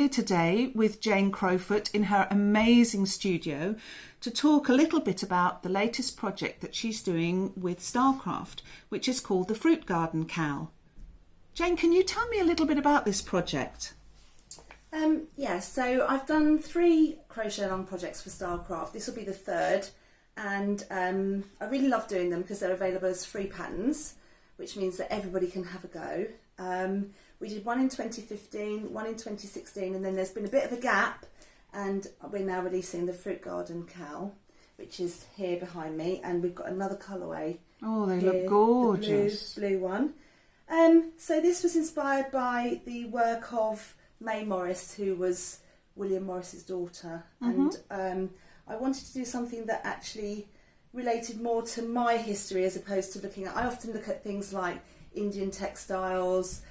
here today with Jane Crowfoot in her amazing studio to talk a little bit about the latest project that she's doing with Starcraft, which is called the Fruit Garden Cowl. Jane, can you tell me a little bit about this project? Yes, so I've done 3 crochet along projects for Starcraft. This will be the 3rd, and I really love doing them because they're available as free patterns, which means that everybody can have a go. We did one in 2015, one in 2016, and then there's been a bit of a gap, and we're now releasing the Fruit Garden Cowl, which is here behind me, and we've got another colourway. Oh, they look gorgeous. The blue one. So this was inspired by the work of May Morris, who was William Morris's daughter, and I wanted to do something that actually related more to my history as opposed to looking at... I often look at things like Indian textiles,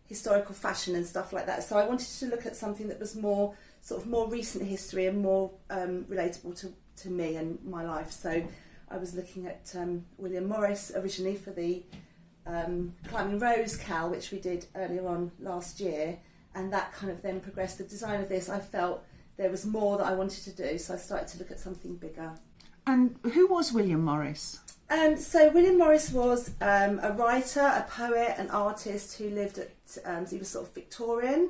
historical fashion and stuff like that. So I wanted to look at something that was more recent history and more relatable to me and my life. So I was looking at William Morris originally for the Climbing Rose cowl, which we did earlier on last year, and that kind of then progressed the design of this. I felt there was more that I wanted to do, so I started to look at something bigger. And who was William Morris? So William Morris was a writer, a poet, an artist who lived at, he was sort of Victorian,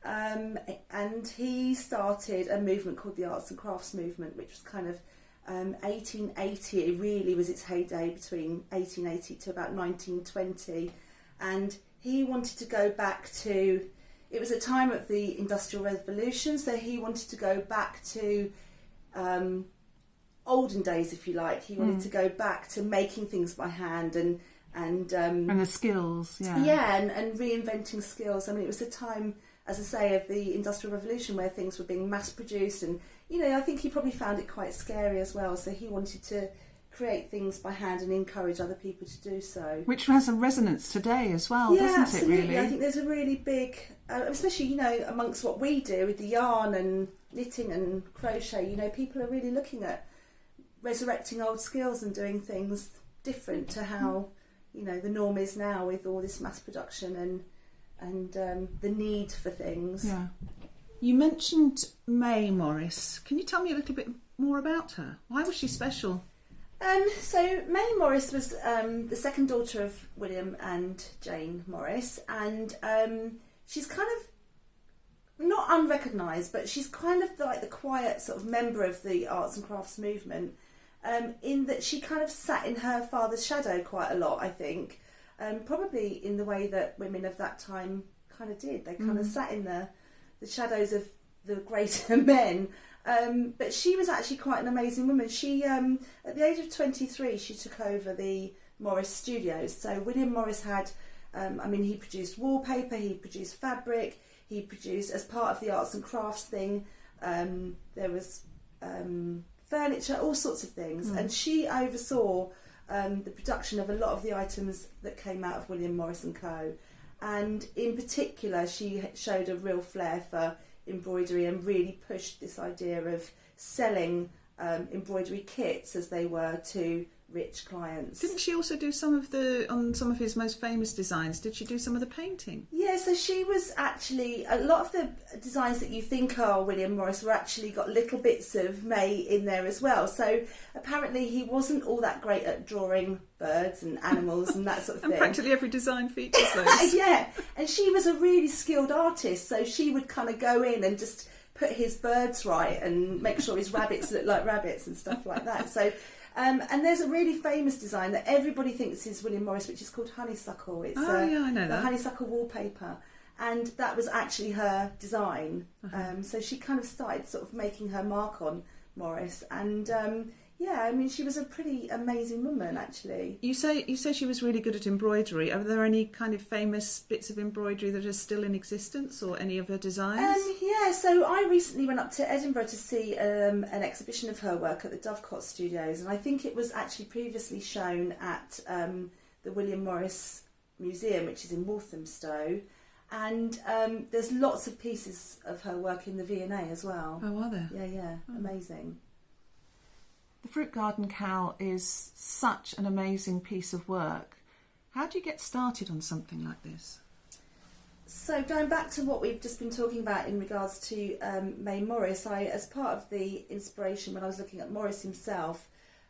and he started a movement called the Arts and Crafts movement, which was kind of 1880. It really was its heyday between 1880 to about 1920, and he wanted to go back to... It was a time of the Industrial Revolution, so he wanted to go back to... olden days, if you like. He wanted to go back to making things by hand and the skills, and reinventing skills. I mean, it was a time, as I say, of the Industrial Revolution where things were being mass produced, and I think he probably found it quite scary as well. So he wanted to create things by hand and encourage other people to do so. Which has a resonance today as well, doesn't absolutely. it? Really, I think there's a really big, especially amongst what we do with the yarn and knitting and crochet. People are really looking at resurrecting old skills and doing things different to how the norm is now, with all this mass production and the need for things. Yeah. You mentioned May Morris. Can you tell me a little bit more about her? Why was she special? So May Morris was the second daughter of William and Jane Morris, and she's kind of not unrecognised, but she's kind of like the quiet sort of member of the arts and crafts movement. In that she kind of sat in her father's shadow quite a lot, I think, probably in the way that women of that time kind of did. They kind of sat in the shadows of the greater men. But she was actually quite an amazing woman. She, at the age of 23, she took over the Morris Studios. So William Morris had, he produced wallpaper, he produced fabric, he produced, as part of the arts and crafts thing, there was... furniture, all sorts of things, and she oversaw the production of a lot of the items that came out of William Morris and Co. And in particular, she showed a real flair for embroidery and really pushed this idea of selling embroidery kits as they were to rich clients. Didn't she also do on some of his most famous designs? Did she do some of the painting? Yeah, so she was actually, a lot of the designs that you think are William Morris were actually got little bits of May in there as well. So apparently he wasn't all that great at drawing birds and animals and that sort of thing. And practically every design features those. Yeah, and she was a really skilled artist, so she would kind of go in and just put his birds right and make sure his rabbits look like rabbits and stuff like that. So and there's a really famous design that everybody thinks is William Morris, which is called Honeysuckle. It's I know the that. honeysuckle wallpaper, and that was actually her design. So she kind of started sort of making her mark on Morris, and she was a pretty amazing woman, actually. You say she was really good at embroidery. Are there any kind of famous bits of embroidery that are still in existence, or any of her designs? So I recently went up to Edinburgh to see an exhibition of her work at the Dovecot Studios, and I think it was actually previously shown at the William Morris Museum, which is in Walthamstow, and there's lots of pieces of her work in the V&A as well. Oh, are there? Yeah, amazing. The Fruit Garden Cowl is such an amazing piece of work. How do you get started on something like this? So going back to what we've just been talking about in regards to May Morris, as part of the inspiration when I was looking at Morris himself,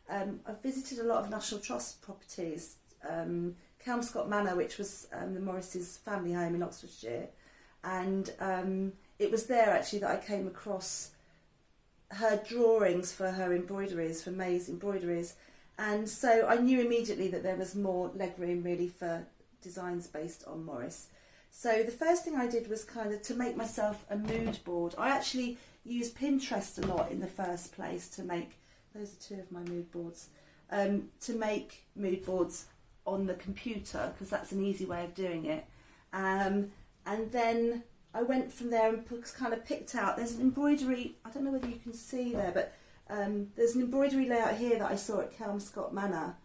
I've visited a lot of National Trust properties, Kelmscott Manor, which was the Morris's family home in Oxfordshire, and it was there actually that I came across her drawings for her embroideries, for May's embroideries, and so I knew immediately that there was more legroom really for designs based on Morris. So the first thing I did was kind of to make myself a mood board. I actually use Pinterest a lot in the first place to make, those are two of my mood boards, to make mood boards on the computer because that's an easy way of doing it. And then I went from there and kind of picked out, there's an embroidery, I don't know whether you can see there, but there's an embroidery layout here that I saw at Kelmscott Manor,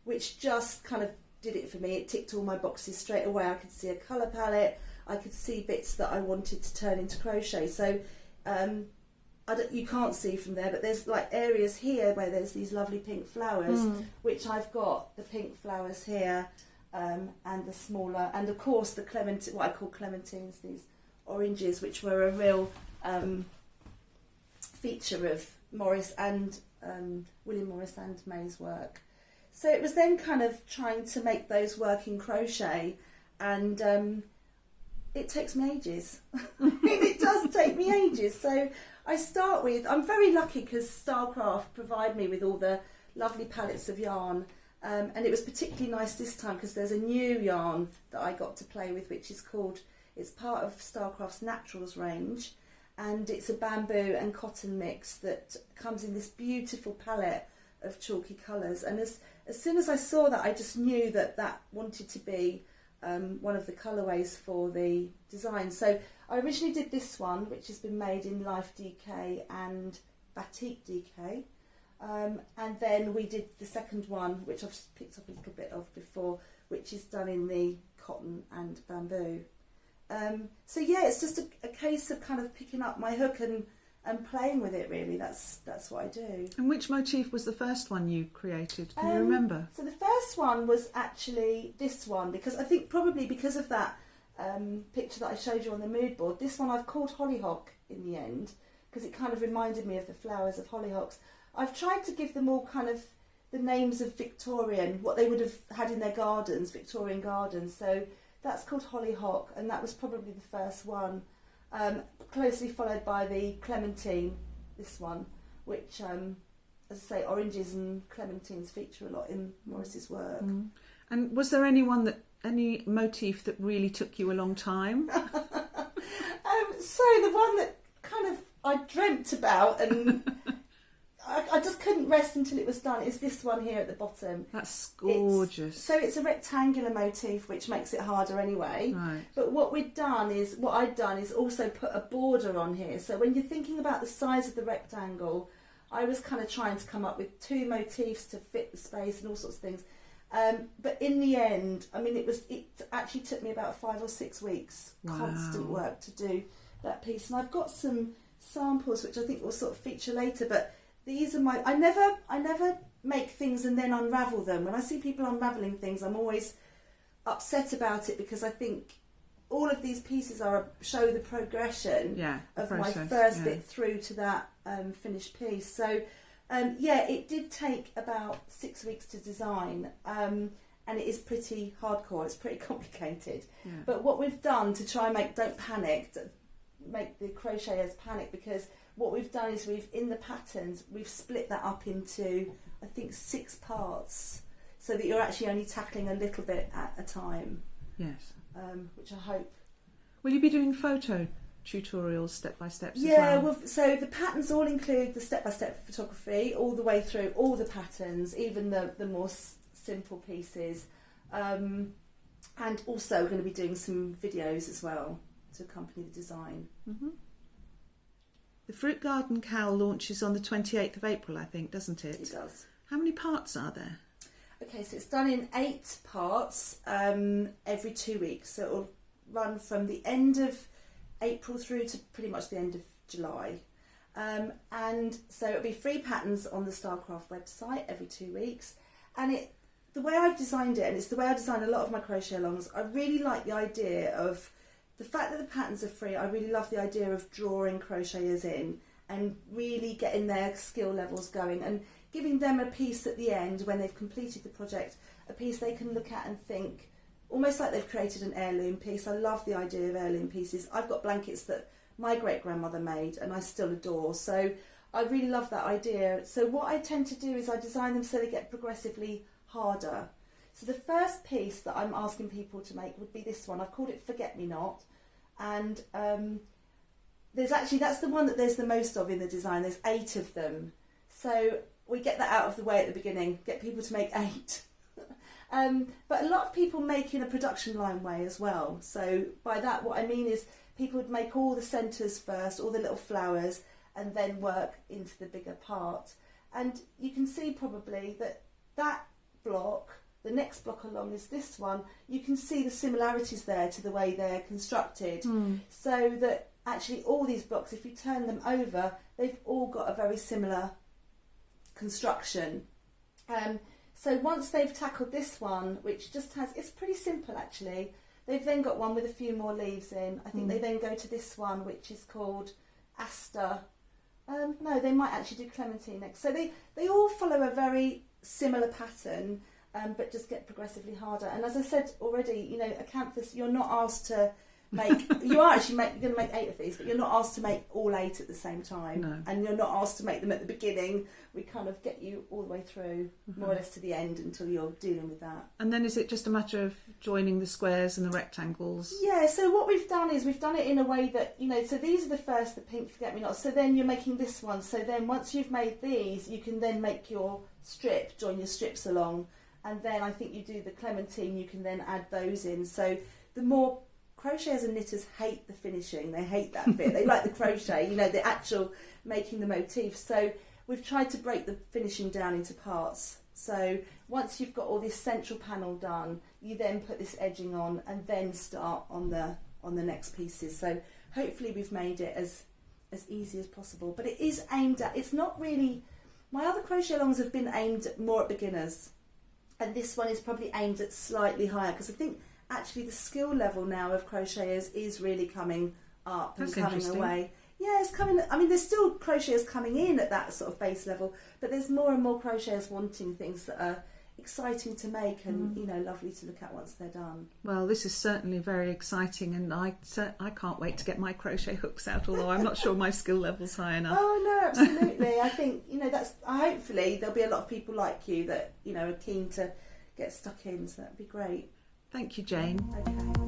which just kind of did it for me. It ticked all my boxes straight away. I could see a colour palette, I could see bits that I wanted to turn into crochet. So you can't see from there, but there's like areas here where there's these lovely pink flowers, which I've got the pink flowers here, and the smaller, and of course the what I call clementines, these oranges, which were a real feature of Morris and William Morris and May's work. So it was then kind of trying to make those work in crochet, and it takes me ages. It does take me ages. So I start with, I'm very lucky because Starcraft provide me with all the lovely palettes of yarn, and it was particularly nice this time because there's a new yarn that I got to play with, which is it's part of Starcraft's Naturals range, and it's a bamboo and cotton mix that comes in this beautiful palette of chalky colours. And as soon as I saw that, I just knew that wanted to be one of the colourways for the design. So I originally did this one, which has been made in Life DK and Batik DK, and then we did the second one, which I've just picked up a little bit of before, which is done in the cotton and bamboo. So yeah, it's just a case of kind of picking up my hook and playing with it, really. That's what I do. And which motif was the first one you created? Can you remember? So the first one was actually this one, because I think probably because of that picture that I showed you on the mood board, this one I've called Hollyhock in the end, because it kind of reminded me of the flowers of hollyhocks. I've tried to give them all kind of the names of Victorian, what they would have had in their gardens, Victorian gardens. So that's called Hollyhock, and that was probably the first one. Closely followed by the clementine, this one, which, as I say, oranges and clementines feature a lot in Morris's work. And was there any motif that really took you a long time? So the one that kind of I dreamt about and I just couldn't rest until it was done is this one here at the bottom. That's gorgeous. It's a rectangular motif, which makes it harder anyway. Right. But what I'd done is also put a border on here. So when you're thinking about the size of the rectangle, I was kind of trying to come up with two motifs to fit the space and all sorts of things. But in the end, I mean, it actually took me about 5 or 6 weeks, constant work to do that piece. And I've got some samples which I think will sort of feature later, but these are I never make things and then unravel them. When I see people unravelling things, I'm always upset about it, because I think all of these pieces show the progression of my first bit through to that finished piece. So it did take about 6 weeks to design, and it is pretty hardcore. It's pretty complicated. Yeah. But what we've done to try and don't make the crocheters panic, because what we've done is in the patterns, we've split that up into, I think, 6 parts, so that you're actually only tackling a little bit at a time. Yes. Which I hope. Will you be doing photo tutorials, step-by-steps as well? So the patterns all include the step-by-step photography, all the way through, all the patterns, even the more simple pieces. And also we're going to be doing some videos as well to accompany the design. Mm-hmm. The Fruit Garden Cowl launches on the 28th of April, I think, doesn't it? It does. How many parts are there? Okay, so it's done in 8 parts every 2 weeks. So it'll run from the end of April through to pretty much the end of July. And so it'll be free patterns on the Starcraft website every 2 weeks. And the way I've designed it, and it's the way I design a lot of my crochet alongs, I really like the idea of the fact that the patterns are free. I really love the idea of drawing crocheters in and really getting their skill levels going and giving them a piece at the end when they've completed the project, a piece they can look at and think, almost like they've created an heirloom piece. I love the idea of heirloom pieces. I've got blankets that my great-grandmother made and I still adore, so I really love that idea. So what I tend to do is I design them so they get progressively harder. So the first piece that I'm asking people to make would be this one. I've called it Forget Me Not, and that's the one that there's the most of in the design. There's 8 of them, so we get that out of the way at the beginning, get people to make 8. But a lot of people make in a production line way as well. So by that, what I mean is people would make all the centres first, all the little flowers, and then work into the bigger part. And you can see probably that block, the next block along is this one. You can see the similarities there to the way they're constructed. So that actually all these blocks, if you turn them over, they've all got a very similar construction. So once they've tackled this one, which just has, it's pretty simple actually, they've then got one with a few more leaves in. I think they then go to this one, which is called Aster. No, they might actually do Clementine next. So they all follow a very similar pattern, but just get progressively harder. And as I said already, acanthus, you're not asked to make, you are actually you're going to make 8 of these, but you're not asked to make all 8 at the same time. No. And you're not asked to make them at the beginning. We kind of get you all the way through, more or less to the end, until you're dealing with that. And then is it just a matter of joining the squares and the rectangles? Yeah, so what we've done is we've done it in a way that, so these are the pink Forget-Me-Nots. So then you're making this one. So then once you've made these, you can then make your strip, join your strips along. And then I think you do the Clementine, you can then add those in. So the more crocheters and knitters hate the finishing, they hate that bit. They like the crochet, the actual making the motif. So we've tried to break the finishing down into parts. So once you've got all this central panel done, you then put this edging on and then start on the next pieces. So hopefully we've made it as easy as possible. But it is aimed at, it's not really, my other crochet alongs have been aimed more at beginners. And this one is probably aimed at slightly higher, because I think actually the skill level now of crocheters is really coming up and coming away. Yeah, it's coming. I mean, there's still crocheters coming in at that sort of base level, but there's more and more crocheters wanting things that are exciting to make and lovely to look at once they're done. Well, this is certainly very exciting, and I can't wait to get my crochet hooks out, although I'm not sure my skill level's high enough. Oh no, absolutely. I think that's hopefully there'll be a lot of people like you that are keen to get stuck in, so that'd be great. Thank you, Jane. Okay.